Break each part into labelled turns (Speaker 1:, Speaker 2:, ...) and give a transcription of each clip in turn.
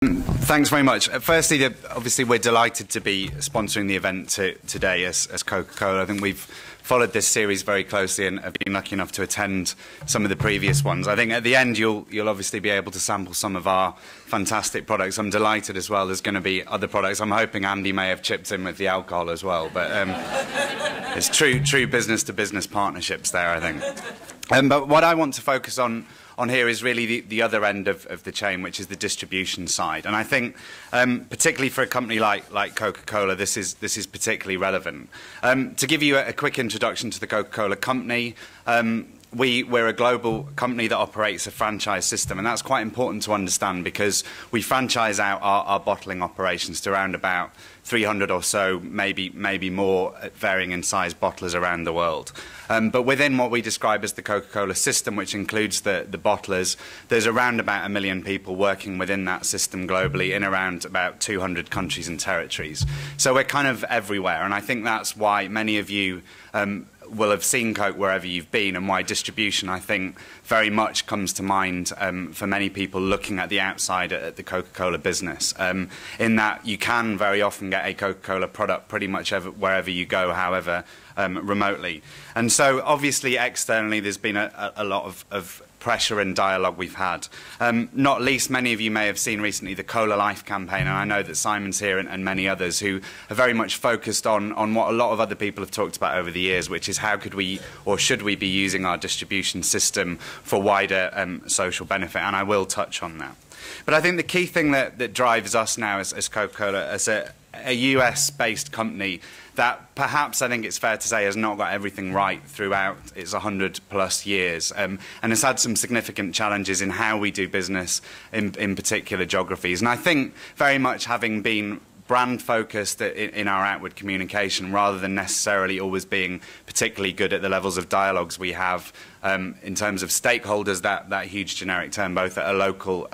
Speaker 1: Thanks very much. Firstly, obviously we're delighted to be sponsoring the event today as Coca-Cola. I think we've followed this series very closely and have been lucky enough to attend some of the previous ones. I think at the end you'll obviously be able to sample some of our fantastic products. I'm delighted as well there's going to be other products. I'm hoping Andy may have chipped in with the alcohol as well, but it's true business-to-business partnerships there, I think. But what I want to focus on here is really the other end of the chain, which is the distribution side. And I think, particularly for a company like Coca-Cola, this is particularly relevant. To give you a quick introduction to the Coca-Cola company, we're a global company that operates a franchise system, and that's quite important to understand because we franchise out our bottling operations to around about 300 or so, maybe more, varying in size, bottlers around the world. But within what we describe as the Coca-Cola system, which includes the bottlers, there's around about 1 million people working within that system globally in around about 200 countries and territories. So we're kind of everywhere, and I think that's why many of you will have seen Coke wherever you've been, and why distribution, I think, very much comes to mind for many people looking at the outside at the Coca-Cola business, in that you can very often get a Coca-Cola product pretty much wherever you go, however remotely. And so obviously externally there's been a lot of pressure and dialogue we've had. Not least, many of you may have seen recently the Cola Life campaign, and I know that Simon's here and many others who are very much focused on what a lot of other people have talked about over the years, which is how could we or should we be using our distribution system for wider social benefit, and I will touch on that. But I think the key thing that drives us now as Coca-Cola, as a US-based company that perhaps, I think it's fair to say, has not got everything right throughout its 100+ years, and has had some significant challenges in how we do business in particular geographies. And I think very much having been brand focused in our outward communication rather than necessarily always being particularly good at the levels of dialogues we have in terms of stakeholders, that huge generic term, both at a local,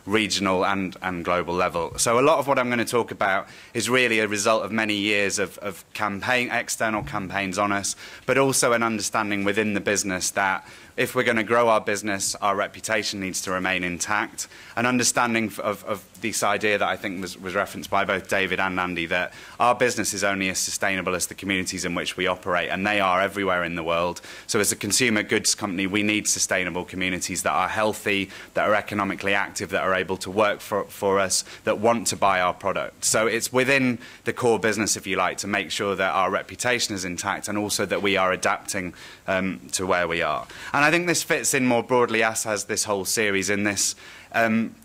Speaker 1: regional and global level. So a lot of what I'm going to talk about is really a result of many years of external campaigns on us, but also an understanding within the business that if we're going to grow our business, our reputation needs to remain intact. An understanding of this idea that I think was referenced by both David and Andy, that our business is only as sustainable as the communities in which we operate, and they are everywhere in the world. So as a consumer goods company, we need sustainable communities that are healthy, that are economically active, that are able to work for us, that want to buy our product. So it's within the core business, if you like, to make sure that our reputation is intact and also that we are adapting to where we are. And I think this fits in more broadly, as has this whole series, in this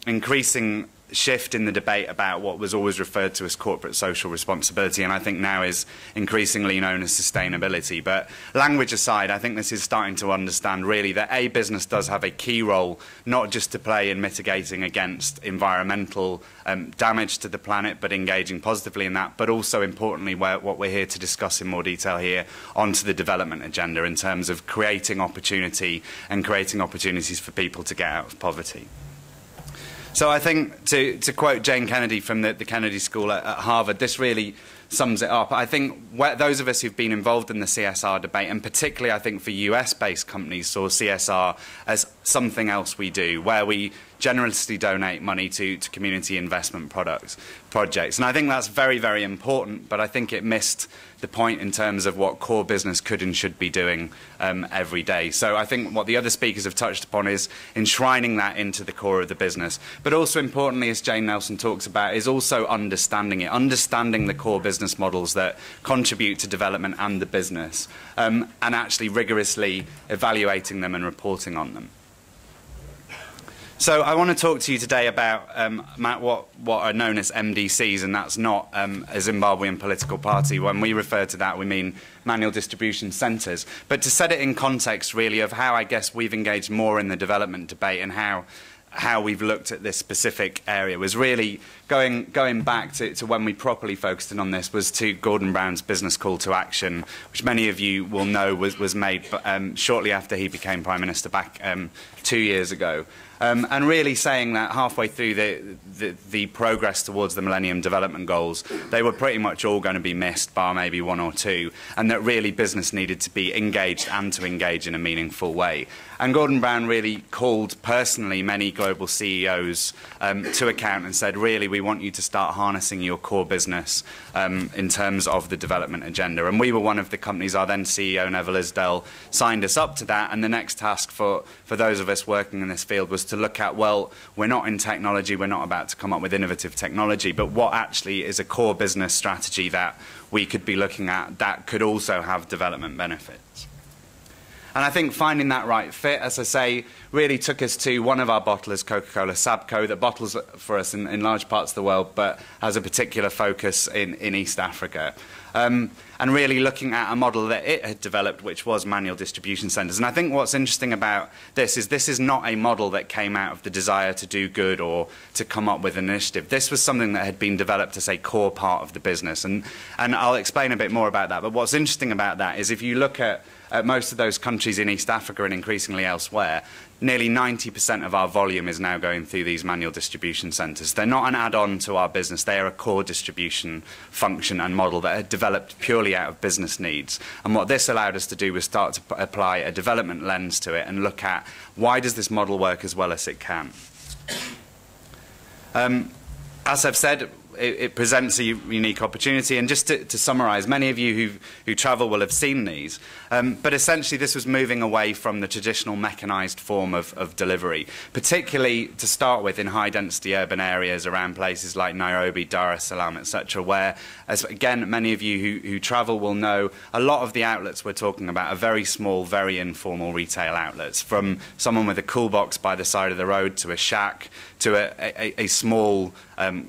Speaker 1: increasing shift in the debate about what was always referred to as corporate social responsibility, and I think now is increasingly known as sustainability. But language aside, I think this is starting to understand really that a business does have a key role, not just to play in mitigating against environmental damage to the planet, but engaging positively in that, but also importantly what we're here to discuss in more detail here, onto the development agenda in terms of creating opportunity and creating opportunities for people to get out of poverty. So I think, to quote Jane Kennedy from the Kennedy School at Harvard, this really sums it up. I think those of us who've been involved in the CSR debate, and particularly I think for US-based companies, saw CSR as something else we do, where we generously donate money to community investment projects. And I think that's very, very important, but I think it missed the point in terms of what core business could and should be doing every day. So I think what the other speakers have touched upon is enshrining that into the core of the business. But also importantly, as Jane Nelson talks about, is also understanding it, understanding the core business models that contribute to development and the business, and actually rigorously evaluating them and reporting on them. So I want to talk to you today about what are known as MDCs, and that's not a Zimbabwean political party. When we refer to that, we mean manual distribution centres. But to set it in context, really, of how I guess we've engaged more in the development debate and how we've looked at this specific area was really going back to when we properly focused in on this, was to Gordon Brown's business call to action, which many of you will know was made shortly after he became Prime Minister back 2 years ago. and really saying that halfway through the progress towards the Millennium Development Goals, they were pretty much all going to be missed, bar maybe one or two, and that really business needed to be engaged and to engage in a meaningful way. And Gordon Brown really called personally many global CEOs to account and said, really, we want you to start harnessing your core business in terms of the development agenda. And we were one of the companies, our then CEO, Neville Isdell, signed us up to that. And the next task for those of us working in this field was to look at, well, we're not in technology, we're not about to come up with innovative technology, but what actually is a core business strategy that we could be looking at that could also have development benefits. And I think finding that right fit, as I say, really took us to one of our bottlers, Coca-Cola Sabco, that bottles for us in large parts of the world, but has a particular focus in East Africa. And really looking at a model that it had developed, which was manual distribution centres. And I think what's interesting about this is not a model that came out of the desire to do good or to come up with an initiative. This was something that had been developed as a core part of the business. And I'll explain a bit more about that. But what's interesting about that is if you look at most of those countries in East Africa and increasingly elsewhere, nearly 90% of our volume is now going through these manual distribution centres. They're not an add-on to our business. They are a core distribution function and model that had developed purely out of business needs. And what this allowed us to do was start to apply a development lens to it and look at why does this model work as well as it can. As I've said, it presents a unique opportunity, and just to summarise, many of you who travel will have seen these, but essentially this was moving away from the traditional mechanised form of delivery, particularly to start with in high-density urban areas around places like Nairobi, Dar es Salaam, etc., where, as again, many of you who travel will know, a lot of the outlets we're talking about are very small, very informal retail outlets, from someone with a cool box by the side of the road to a shack to a small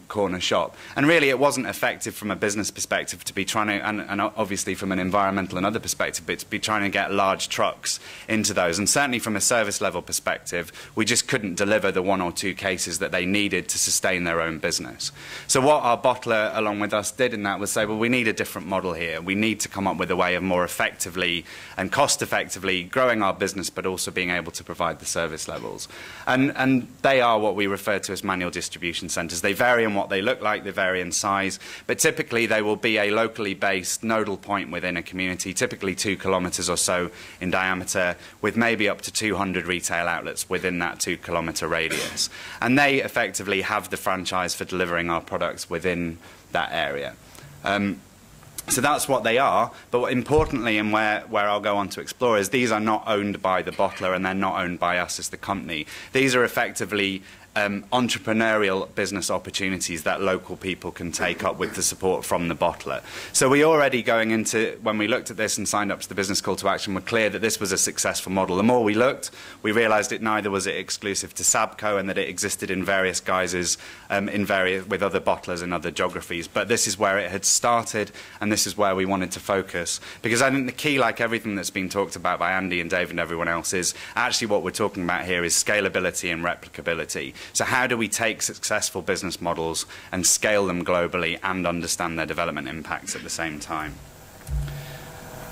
Speaker 1: corner shop. And really it wasn't effective from a business perspective to be trying to, and obviously from an environmental and other perspective, but to be trying to get large trucks into those. And certainly from a service level perspective, we just couldn't deliver the one or two cases that they needed to sustain their own business. So what our bottler, along with us, did in that was say, well, we need a different model here. We need to come up with a way of more effectively and cost-effectively growing our business, but also being able to provide the service levels. And they are what we refer to as manual distribution centres. They vary in what they look like, they vary in size, but typically they will be a locally based nodal point within a community, typically 2 kilometres or so in diameter, with maybe up to 200 retail outlets within that 2-kilometre radius. And they effectively have the franchise for delivering our products within that area. So that's what they are, but importantly, and where I'll go on to explore, is these are not owned by the bottler and they're not owned by us as the company. These are effectively entrepreneurial business opportunities that local people can take up with the support from the bottler. So we already, going into, when we looked at this and signed up to the business call to action, were clear that this was a successful model. The more we looked, we realised it neither was it exclusive to Sabco and that it existed in various guises with other bottlers in other geographies. But this is where it had started, and this is where we wanted to focus. Because I think the key, like everything that's been talked about by Andy and Dave and everyone else, is actually what we're talking about here is scalability and replicability. So how do we take successful business models and scale them globally and understand their development impacts at the same time?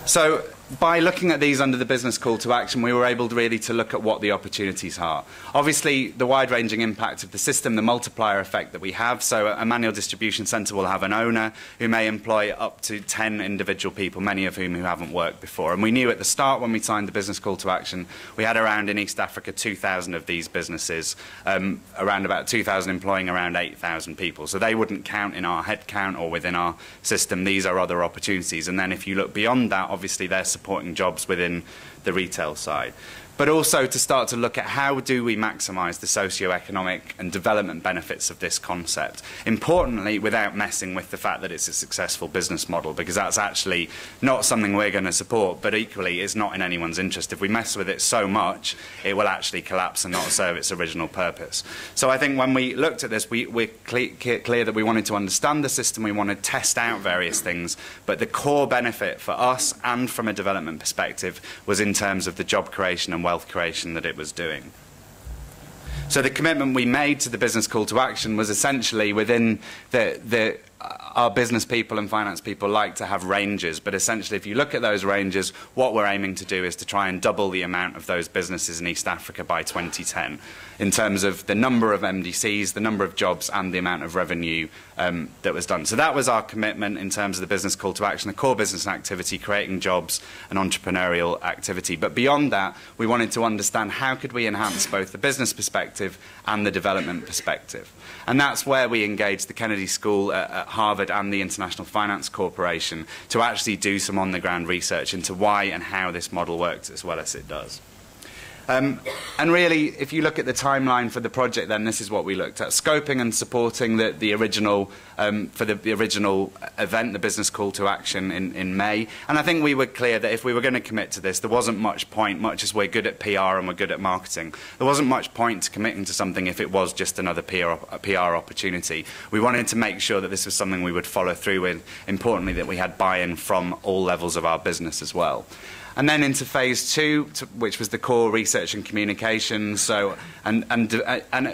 Speaker 1: So by looking at these under the business call to action, we were able to really to look at what the opportunities are. Obviously, the wide-ranging impact of the system, the multiplier effect that we have. So a manual distribution centre will have an owner who may employ up to 10 individual people, many of whom who haven't worked before. And we knew at the start when we signed the business call to action, we had around in East Africa 2,000 of these businesses, around about 2,000 employing around 8,000 people. So they wouldn't count in our head count or within our system. These are other opportunities. And then if you look beyond that, obviously they're supporting jobs within the retail side. But also to start to look at how do we maximise the socio-economic and development benefits of this concept. Importantly, without messing with the fact that it's a successful business model, because that's actually not something we're going to support, but equally is not in anyone's interest. If we mess with it so much, it will actually collapse and not serve its original purpose. So I think when we looked at this, we're clear that we wanted to understand the system, we wanted to test out various things, but the core benefit for us and from a development perspective was in terms of the job creation and wealth creation that it was doing. So the commitment we made to the business call to action was essentially within the our business people and finance people like to have ranges, but essentially if you look at those ranges, what we're aiming to do is to try and double the amount of those businesses in East Africa by 2010 in terms of the number of MDCs, the number of jobs and the amount of revenue that was done. So that was our commitment in terms of the business call to action, the core business activity, creating jobs and entrepreneurial activity. But beyond that, we wanted to understand how could we enhance both the business perspective and the development perspective. And that's where we engaged the Kennedy School at Harvard and the International Finance Corporation to actually do some on-the-ground research into why and how this model works as well as it does. And really, if you look at the timeline for the project, then this is what we looked at. Scoping and supporting the original, for the original event, the business call to action in May. And I think we were clear that if we were going to commit to this, there wasn't much point, much as we're good at PR and we're good at marketing, there wasn't much point to committing to something if it was just another PR opportunity. We wanted to make sure that this was something we would follow through with, importantly, that we had buy-in from all levels of our business as well. And then into phase 2, which was the core research and communication. So, and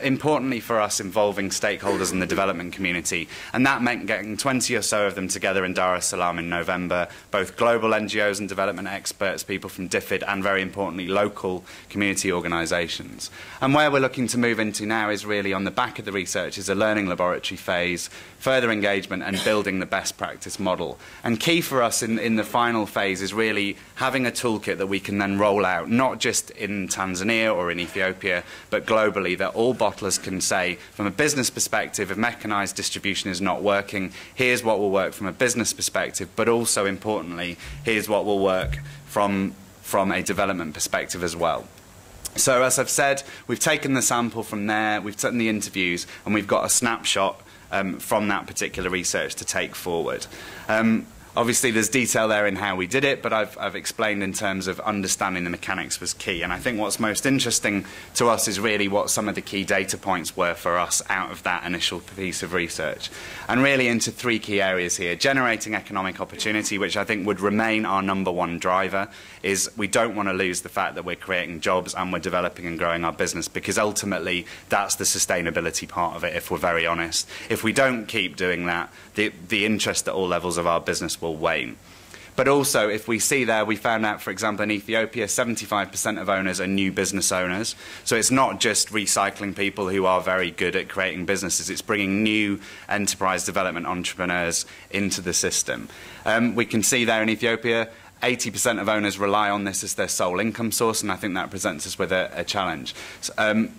Speaker 1: importantly for us, involving stakeholders in the development community. And that meant getting 20 or so of them together in Dar es Salaam in November, both global NGOs and development experts, people from DFID, and very importantly, local community organisations. And where we're looking to move into now is really on the back of the research is a learning laboratory phase, further engagement and building the best practice model. And key for us in the final phase is really having a toolkit that we can then roll out, not just in Tanzania or in Ethiopia, but globally, that all bottlers can say, from a business perspective, if mechanised distribution is not working, here's what will work from a business perspective, but also importantly, here's what will work from a development perspective as well. So as I've said, we've taken the sample from there, we've taken the interviews, and we've got a snapshot from that particular research to take forward. Obviously, there's detail there in how we did it, but I've explained in terms of understanding the mechanics was key. And I think what's most interesting to us is really what some of the key data points were for us out of that initial piece of research. And really into 3 key areas here. Generating economic opportunity, which I think would remain our #1 driver, is we don't want to lose the fact that we're creating jobs and we're developing and growing our business, because ultimately that's the sustainability part of it, if we're very honest. If we don't keep doing that, the interest at all levels of our business will wane. But also, if we see there, we found out, for example, in Ethiopia, 75% of owners are new business owners. So it's not just recycling people who are very good at creating businesses, it's bringing new enterprise development entrepreneurs into the system. We can see there in Ethiopia, 80% of owners rely on this as their sole income source, and I think that presents us with a challenge. And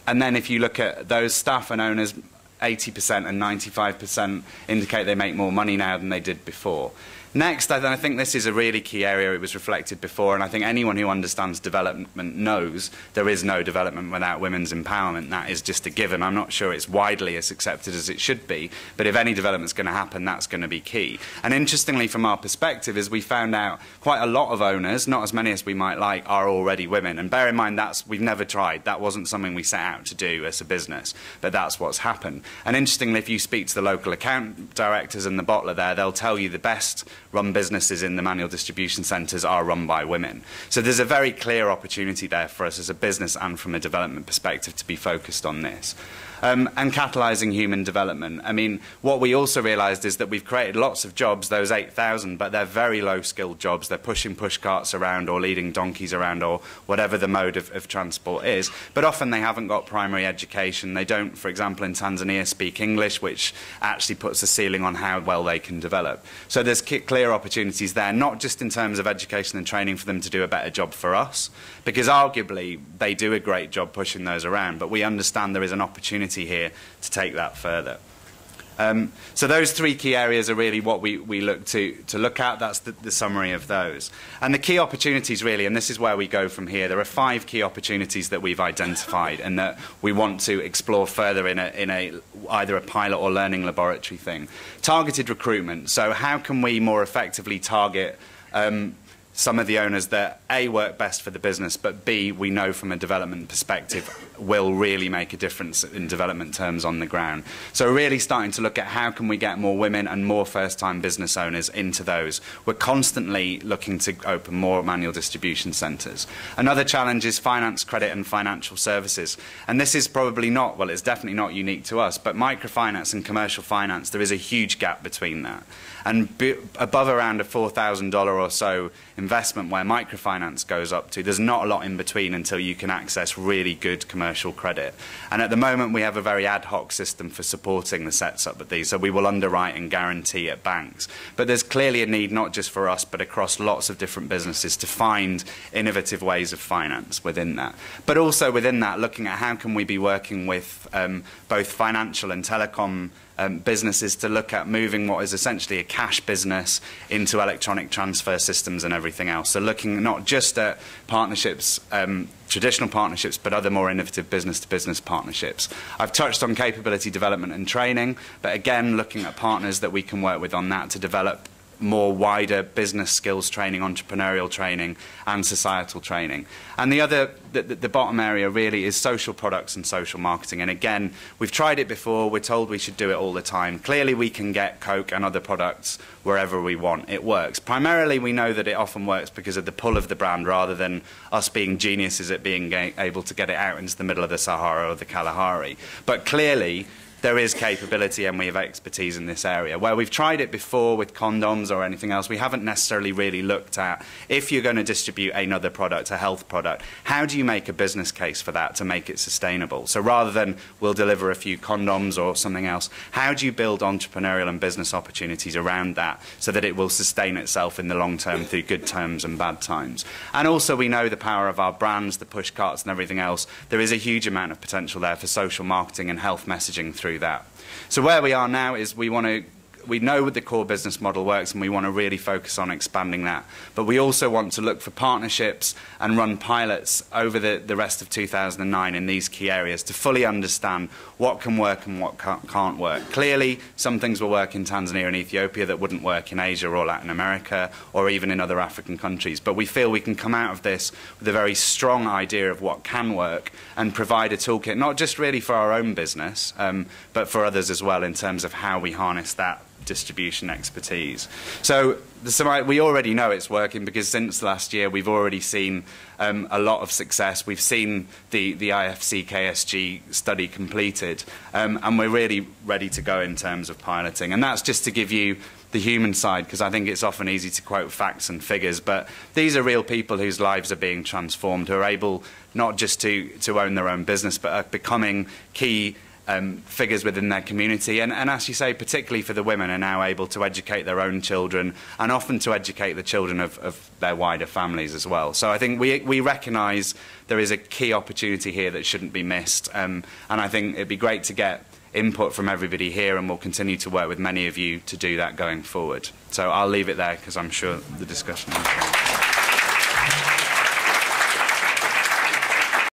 Speaker 1: then if you look at those staff and owners, 80% and 95% indicate they make more money now than they did before. Next, I think this is a really key area. It was reflected before, and I think anyone who understands development knows there is no development without women's empowerment. That is just a given. I'm not sure it's widely as accepted as it should be, but if any development is going to happen, that's going to be key. And interestingly, from our perspective, is we found out quite a lot of owners, not as many as we might like, are already women. And bear in mind, we've never tried. That wasn't something we set out to do as a business, but that's what's happened. And interestingly, if you speak to the local account directors and the bottler there, they'll tell you the best run businesses in the manual distribution centres are run by women. So there's a very clear opportunity there for us as a business and from a development perspective to be focused on this. And catalysing human development. I mean, what we also realised is that we've created lots of jobs, those 8,000, but they're very low-skilled jobs. They're pushing push carts around or leading donkeys around or whatever the mode of transport is. But often they haven't got primary education. They don't, for example, in Tanzania, speak English, which actually puts a ceiling on how well they can develop. So there's clear opportunities there, not just in terms of education and training for them to do a better job for us, because arguably they do a great job pushing those around, but we understand there is an opportunity here to take that further. So those 3 key areas are really what we look to look at. That's the summary of those. And the key opportunities really, and this is where we go from here, there are 5 key opportunities that we've identified and that we want to explore further in either a pilot or learning laboratory thing. Targeted recruitment. So how can we more effectively target some of the owners that A, work best for the business, but B, we know from a development perspective will really make a difference in development terms on the ground. So really starting to look at how can we get more women and more first-time business owners into those. We're constantly looking to open more manual distribution centres. Another challenge is finance, credit and financial services. And this is probably not, well, it's definitely not unique to us, but microfinance and commercial finance, there is a huge gap between that. And above around a $4,000 or so investment where microfinance goes up to, there's not a lot in between until you can access really good commercial credit. And at the moment we have a very ad hoc system for supporting the setup of these, so we will underwrite and guarantee at banks. But there's clearly a need not just for us but across lots of different businesses to find innovative ways of finance within that. But also within that, looking at how can we be working with both financial and telecom businesses to look at moving what is essentially a cash business into electronic transfer systems and everything else. So looking not just at partnerships, traditional partnerships, but other more innovative business-to-business partnerships. I've touched on capability development and training, but again, looking at partners that we can work with on that to develop more wider business skills training, entrepreneurial training and societal training. And the bottom area really is social products and social marketing. And again, we've tried it before, we're told we should do it all the time. Clearly we can get Coke and other products wherever we want. It works. Primarily we know that it often works because of the pull of the brand rather than us being geniuses at being able to get it out into the middle of the Sahara or the Kalahari. But clearly there is capability and we have expertise in this area. Where we've tried it before with condoms or anything else, we haven't necessarily really looked at, if you're going to distribute another product, a health product, how do you make a business case for that to make it sustainable? So rather than we'll deliver a few condoms or something else, how do you build entrepreneurial and business opportunities around that so that it will sustain itself in the long term through good times and bad times? And also we know the power of our brands, the push carts and everything else. There is a huge amount of potential there for social marketing and health messaging through that. So where we are now is we know the core business model works and we want to really focus on expanding that. But we also want to look for partnerships and run pilots over the rest of 2009 in these key areas to fully understand what can work and what can't work. Clearly, some things will work in Tanzania and Ethiopia that wouldn't work in Asia or Latin America or even in other African countries. But we feel we can come out of this with a very strong idea of what can work and provide a toolkit, not just really for our own business, but for others as well in terms of how we harness that distribution expertise. So we already know it's working because since last year we've already seen a lot of success. We've seen the IFC KSG study completed and we're really ready to go in terms of piloting. And that's just to give you the human side, because I think it's often easy to quote facts and figures, but these are real people whose lives are being transformed, who are able not just to own their own business, but are becoming key figures within their community, and as you say, particularly for the women, are now able to educate their own children and often to educate the children of their wider families as well. So I think we recognise there is a key opportunity here that shouldn't be missed, and I think it'd be great to get input from everybody here, and we'll continue to work with many of you to do that going forward. So I'll leave it there because I'm sure the discussion will